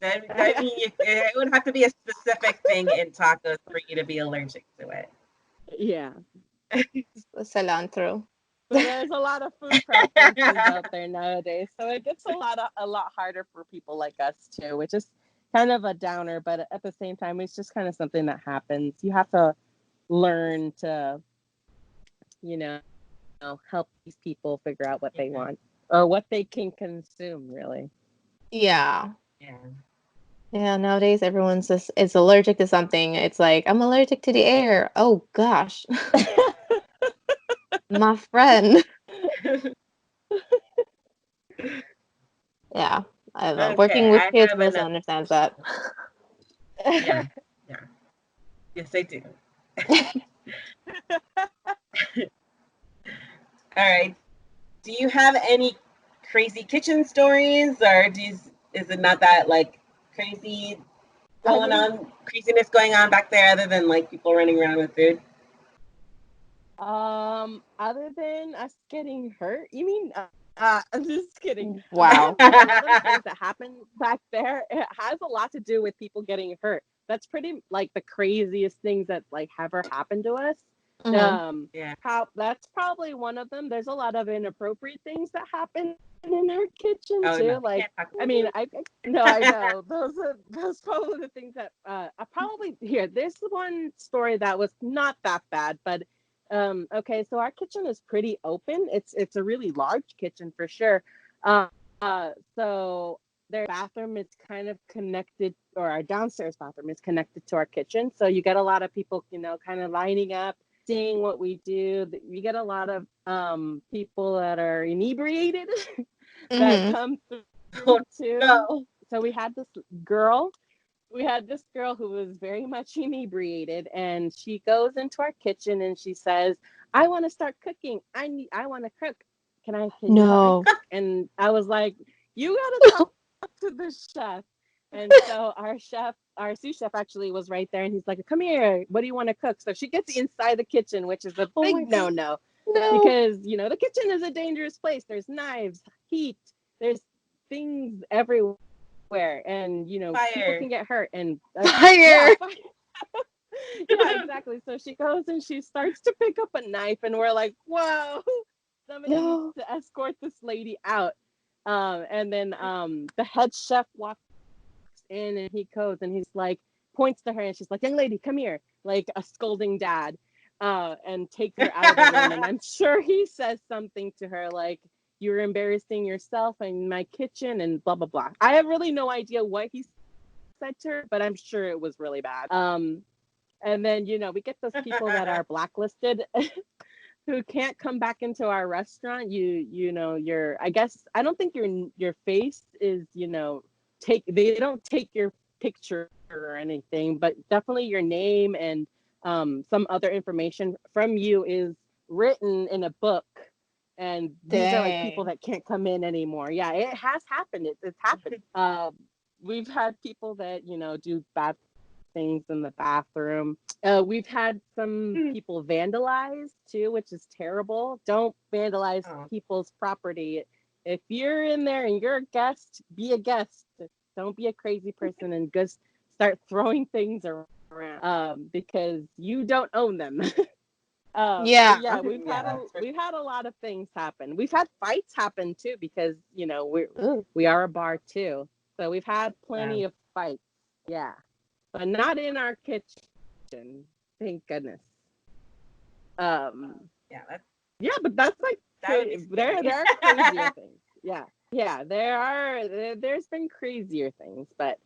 I mean, it would have to be a specific thing in tacos for you to be allergic to it. yeah. cilantro. But there's a lot of food preferences out there nowadays, so it gets a lot harder for people like us too, which is kind of a downer. But at the same time, it's just kind of something that happens. You have to learn to, you know, help these people figure out what they Yeah. want or what they can consume, really. Yeah. Yeah. Yeah, nowadays everyone's just is allergic to something. It's like, I'm allergic to the air. Oh gosh. My friend. Yeah. Okay, Working with I kids, have Melissa another understands that. question. Yeah, yeah. Yes, I do. All right. Do you have any crazy kitchen stories, or is it not that like crazy I mean, craziness going on back there, other than like people running around with food? other than us getting hurt, you mean? I'm just kidding. Wow. A lot of the things that happen back there, it has a lot to do with people getting hurt. That's pretty like the craziest things that like ever happened to us. Hmm. Yeah. How that's probably one of them. There's a lot of inappropriate things that happen in our kitchen Oh no, too. we Like, can't talk I about mean, no, I know those probably the things that I probably here. There's one story that was not that bad, but okay, so our kitchen is pretty open. It's a really large kitchen for sure. Uh, so their bathroom is kind of connected, or our downstairs bathroom is connected to our kitchen. So you get a lot of people, kind of lining up, seeing what we do. You get a lot of people that are inebriated that Hmm. come Oh through too. no. So girl we had this girl who was very much inebriated, and she goes into our kitchen and she says, I want to start cooking. I want to cook. Can you help me No. cook? And I was like, you gotta talk to the chef. And so our sous chef actually was right there, and he's like, come here, what do you want to cook? So she gets inside the kitchen, which is a Oh my big god. no-no, No. because the kitchen is a dangerous place. There's knives, heat, there's things everywhere, and people Fire. can get hurt. And yeah, Fire. yeah, exactly. So she goes and she starts to pick up a knife, and we're like, whoa, somebody needs No. to escort this lady out. And then the head chef walks in, and he goes and he's like, points to her, and she's like, young lady, come here, like a scolding dad, and takes her out of the room. And I'm sure he says something to her like, you're embarrassing yourself in my kitchen and blah blah blah. I have really no idea what he said to her, but I'm sure it was really bad. And then we get those people that are blacklisted who can't come back into our restaurant. Your I guess I don't think your face is, they don't take your picture or anything, but definitely your name and some other information from you is written in a book. And these are like people Dang. that can't come in anymore. Yeah, it has happened. It's happened. We've had people that, do bad things in the bathroom. We've had some people vandalize too, which is terrible. Don't vandalize people's property. If you're in there and you're a guest, be a guest. Don't be a crazy person and just start throwing things around because you don't own them. Yeah. But yeah, we've had a lot of things happen. We've had fights happen too because Ooh. we are a bar too, so we've had plenty of fights. Yeah, but not in our kitchen, thank goodness. Yeah, that's Yeah, but that's like that would be there scary. are crazier things. Yeah, there's been crazier things, but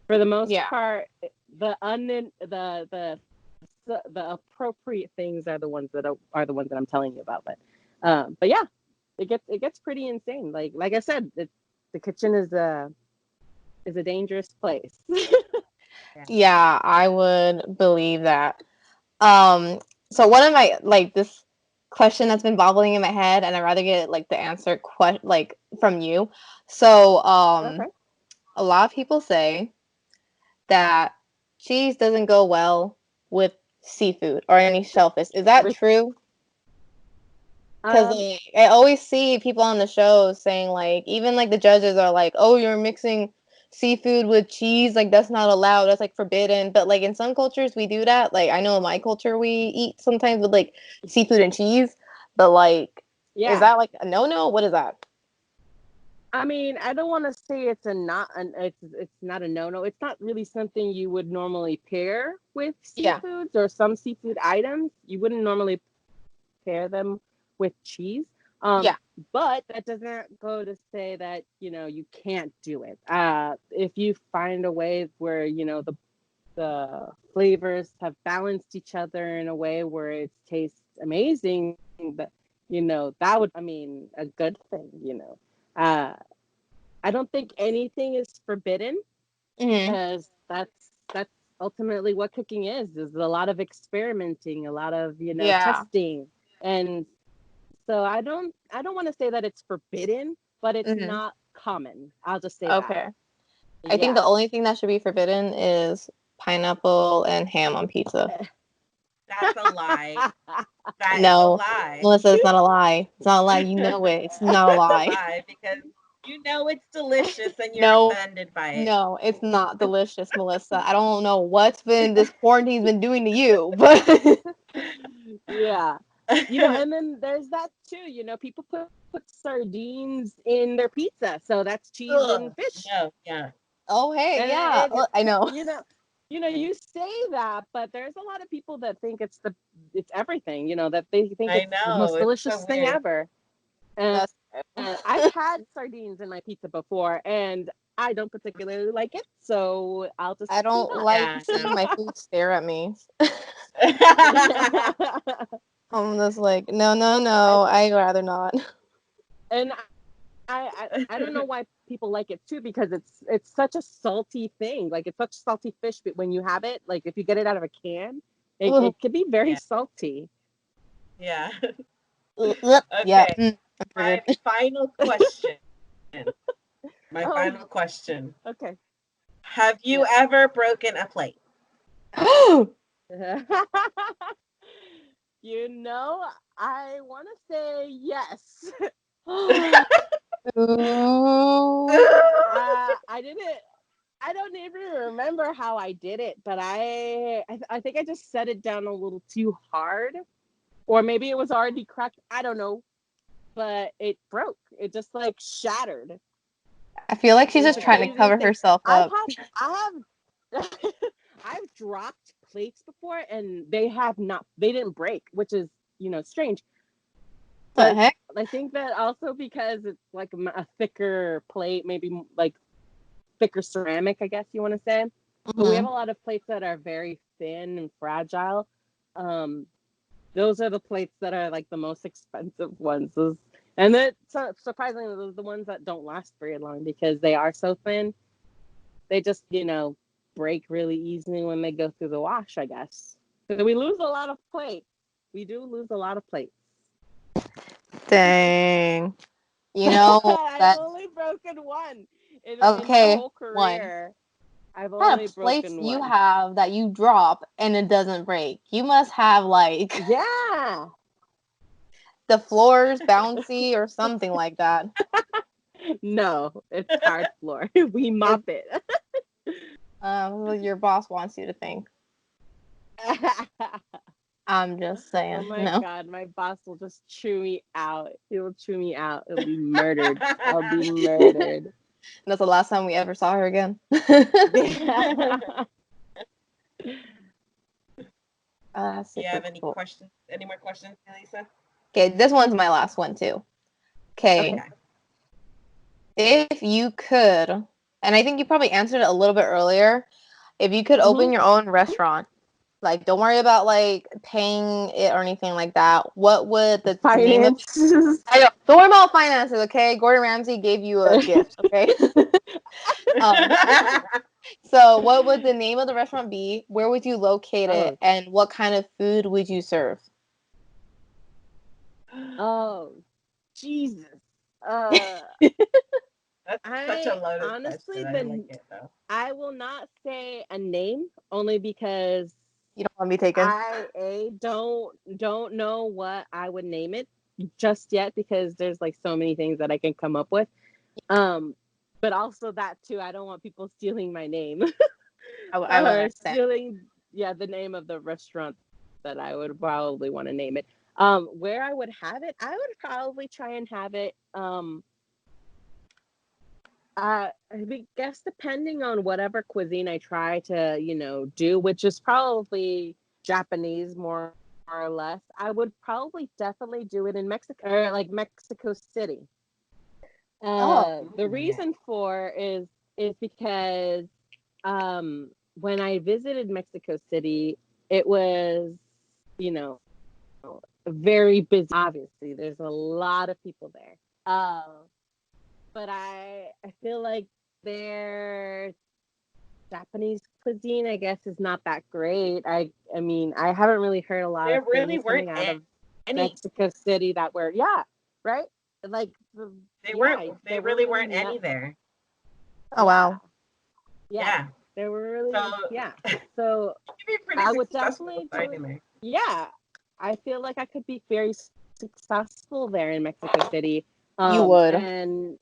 for the most Yeah. part, the appropriate things are the ones that are the ones that I'm telling you about. But yeah, it gets pretty insane. Like I said, the kitchen is a dangerous place. Yeah, I would believe that. Um, so one of my like this question that's been bobbling in my head, and I'd rather get like the answer like from you. So Okay. a lot of people say that cheese doesn't go well with seafood or any shellfish. Is that With true? Because um like, I always see people on the show saying like even like the judges are like, oh, you're mixing seafood with cheese, like that's not allowed, that's like forbidden. But like in some cultures we do that. Like I know in my culture we eat sometimes with like seafood and cheese, but like is yeah. that like a no? What is that? I mean, I don't want to say it's not a no-no. It's not really something you would normally pair with Yeah. seafoods or some seafood items. You wouldn't normally pair them with cheese. Yeah. But that doesn't go to say that, you can't do it. If you find a way where, the flavors have balanced each other in a way where it tastes amazing, but, that would, I mean, a good thing. Uh, I don't think anything is forbidden Hmm. because that's ultimately what cooking is a lot of experimenting, a lot of, Yeah. testing. And so I don't want to say that it's forbidden, but it's Hmm. not common. I'll just say that. Okay. I think the Yeah. only thing that should be forbidden is pineapple and ham on pizza. That's a lie. That is a No, lie. Melissa, it's not a lie. It's not a lie. You know it. It's not a It's a lie. lie because you know it's delicious and you're No, offended by it. no, it's not delicious, Melissa. I don't know what's been this quarantine's been doing to you, but Yeah. And then there's that too. People put sardines in their pizza, so that's cheese and Ugh, fish. no, yeah. oh hey, And yeah, I know. you say that, but there's a lot of people that think it's everything. That they think I it's the know. most It's delicious so thing weird. ever. And That's I've had sardines in my pizza before, and I don't particularly like it, so I'll just I don't not. like Yeah, seeing no. my food stare at me. I'm just like, no, no, and no. I'd rather not. and I don't know why people like it too, because it's such a salty thing. Like, it's such salty fish, but when you have it, like if you get it out of a can, it can be very Yeah, salty. yeah. Yeah, Okay. I'm My triggered. final question. My Oh, final question. okay. Have you Yes. ever broken a plate? you know, I want to say yes. Ooh. I didn't. I don't even remember how I did it, but I think I just set it down a little too hard, or maybe it was already cracked. I don't know, but it broke. It just like shattered. I feel like she's It's just the trying to craziest cover thing. herself I've up. had I have I've dropped plates before and they didn't break, which is, strange. The But heck? I think that also because it's like a thicker plate, maybe like thicker ceramic, I guess you want to say. But we have Hmm. a lot of plates that are very thin and fragile. Um, those are the plates that are like the most expensive ones. And then surprisingly, those are the ones that don't last very long because they are so thin. They just, break really easily when they go through the wash, I guess. So we lose a lot of plates. We do lose a lot of plates. Dang. You know I've that. only broken one in my Okay, whole one. career. I've What kind only of plates broken do you one. have that you drop and it doesn't break? You must have like Yeah. the floor's bouncy or something like that. No, it's hard floor. We mop it. Your boss wants you to think. I'm just Oh saying. my No. God, my boss will just chew me out. He will chew me out. It'll be murdered. I'll be murdered. That's the last time we ever saw her again. Yeah. That's Do you super have any cool. questions? Any more questions, Elisa? Okay, this one's my last one too. Okay. Okay. If you could, and I think you probably answered it a little bit earlier, if you could open your own restaurant, like don't worry about like paying it or anything like that, what would the name of Finances. I know, don't worry about finances, okay? Gordon Ramsay gave you a gift, okay? um, so what would the name of the restaurant be? Where would you locate it? Oh, And what kind of food would you serve? oh, Jesus. Uh, That's such a I loaded honestly question. I like been. it though. I will not say a name only because You don't want to be taken? I don't know what I would name it just yet because there's like so many things that I can come up with. Um, but also that too, I don't want people stealing my name I would or understand. stealing the name of the restaurant that I would probably want to name it. Where I would have it, I would probably try and have it. I guess depending on whatever cuisine I try to, do, which is probably Japanese more or less, I would probably definitely do it in Mexico or like Mexico City. Oh, The Yeah. reason for is because when I visited Mexico City, it was, you know, very busy. Obviously, there's a lot of people there. But I feel like their Japanese cuisine, I guess, is not that great. I mean, I haven't really heard a lot of There really things weren't coming out of any. Mexico City that were, yeah, right? Like, They weren't. yeah, They there were really really weren't not, any there. oh yeah, wow. yeah, Yeah. there were So really, yeah. So you'd be pretty I would successful definitely do starting it. there. Yeah, I feel like I could be very successful there in Mexico City. You would. And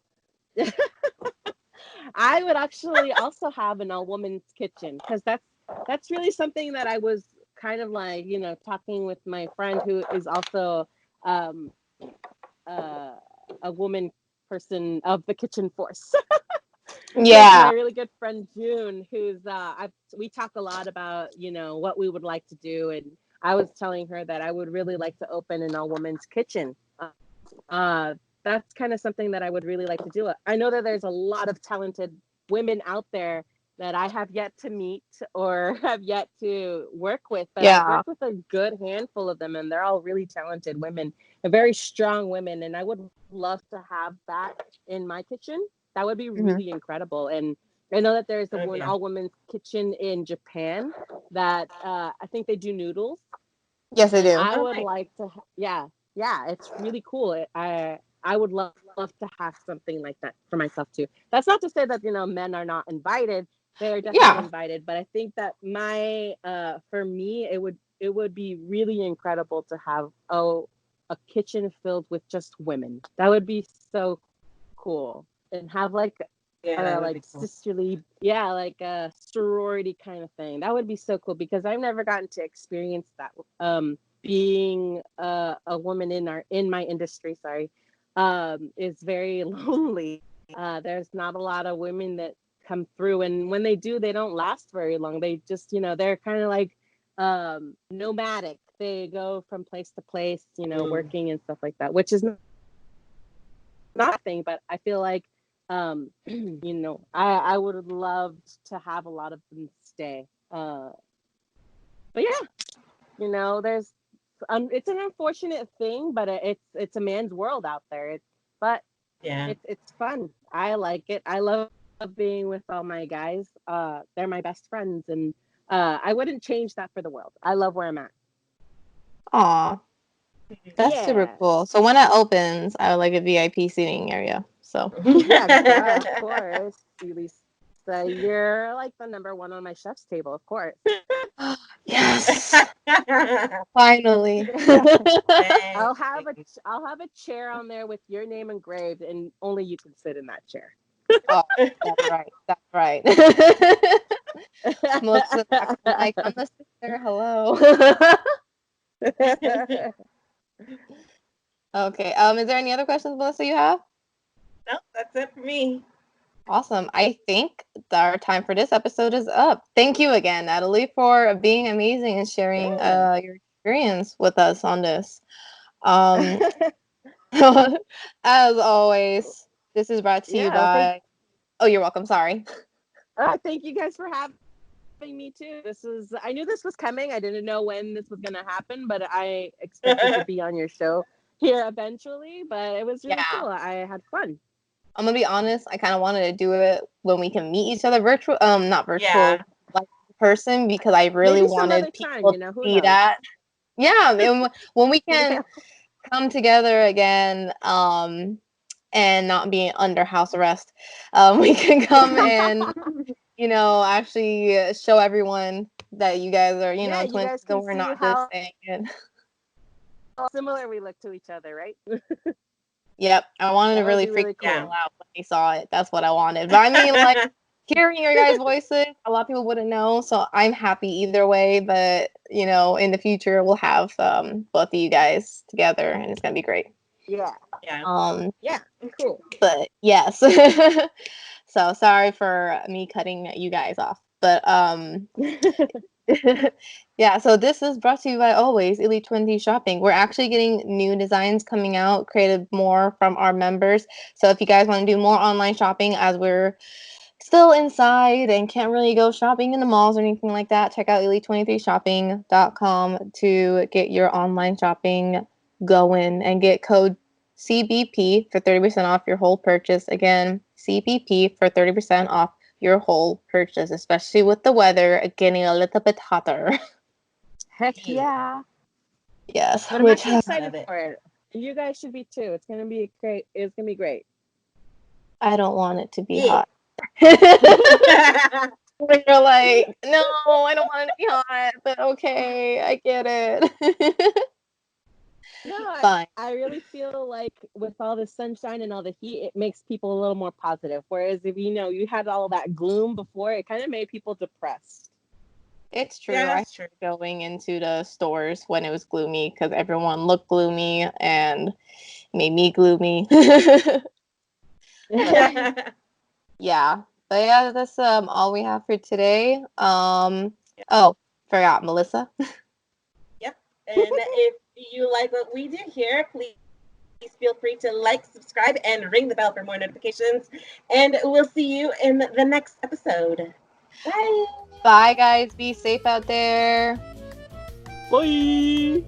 I would actually also have an all-woman's kitchen because that's really something that I was kind of like, talking with my friend who is also um, uh, a woman person of the kitchen force. So it's my Yeah. really good friend June, who's we talk a lot about what we would like to do, and I was telling her that I would really like to open an all-woman's kitchen. Uh, that's kind of something that I would really like to do. I know that there's a lot of talented women out there that I have yet to meet or have yet to work with, but I've Yeah. worked with a good handful of them, and they're all really talented women, and very strong women. And I would love to have that in my kitchen. That would be Hmm. really incredible. And I know that there's Oh an yeah. all women's kitchen in Japan that I think they do noodles, Yes, I and do. I Oh would nice. like to, yeah, yeah, it's really cool. I would love to have something like that for myself too. That's not to say that men are not invited; they are definitely Yeah. invited. But I think that for me, it would be really incredible to have a kitchen filled with just women. That would be so cool, and have Yeah, that would like be cool. sisterly, yeah, like a sorority kind of thing. That would be so cool because I've never gotten to experience that. Being a woman in my industry, sorry, is very lonely. There's not a lot of women that come through, and when they do, they don't last very long. They just, they're kind of like nomadic. They go from place to place, Mm. working and stuff like that, which is not a thing, but I feel like I would have loved to have a lot of them stay. But yeah, there's it's an unfortunate thing, but it's a man's world out there. But Yeah. it's fun. I like it. I love being with all my guys. They're my best friends, and I wouldn't change that for the world. I love where I'm at. Aw, that's super Yeah. cool. So when it opens, I would like a VIP seating area. So Yeah, duh, of course. Elisa, you're like the number one on my chef's table, of course. yes, finally. I'll have a chair on there with your name engraved, and only you can sit in that chair. Oh, that's right. That's right. Melissa, like, I'm the sister. Hello. Okay. Is there any other questions, Melissa, you have? No, that's it for me. Awesome. I think our time for this episode is up. Thank you again, Natalie, for being amazing and sharing your experience with us on this. As always, this is brought to you by. Oh, you're welcome. Sorry. Thank you guys for having me too. I knew this was coming. I didn't know when this was gonna happen, but I expected to be on your show here eventually. But it was really cool. I had fun. I'm gonna be honest. I kind of wanted to do it when we can meet each other virtual, not virtual, like in person, because I really wanted people to see that. Yeah, and when we can come together again, and not be under house arrest, we can come and actually show everyone that you guys are, twins, and we're not just saying it. How similar we look to each other, right? Yep, I wanted to really freak people out when they saw it. That's what I wanted. But I mean, like, hearing your guys' voices, a lot of people wouldn't know, so I'm happy either way. But in the future, we'll have both of you guys together, and it's gonna be great. Yeah. Yeah. Cool. But yes. So sorry for me cutting you guys off, but yeah, so this is brought to you by always Elite 20 Shopping. We're actually getting new designs coming out, created more from our members. So if you guys want to do more online shopping as we're still inside and can't really go shopping in the malls or anything like that, check out elite23shopping.com to get your online shopping going and get code CBP for 30% off your whole purchase. Again, CBP for 30% off your whole purchase, especially with the weather getting a little bit hotter. Heck yeah. Yes. But I'm actually excited for it. You guys should be too. It's gonna be great. It's gonna be great. I don't want it to be hot. We're like, no, I don't want it to be hot, but okay, I get it. No, Fine. I really feel like with all the sunshine and all the heat, it makes people a little more positive. Whereas if you had all that gloom before, it kind of made people depressed. It's true. I started going into the stores when it was gloomy because everyone looked gloomy and made me gloomy. Yeah. But yeah, that's all we have for today. Oh, forgot Melissa. Yep. And if you like what we do here, please feel free to like, subscribe, and ring the bell for more notifications. And we'll see you in the next episode. Bye. Bye, guys. Be safe out there. Bye.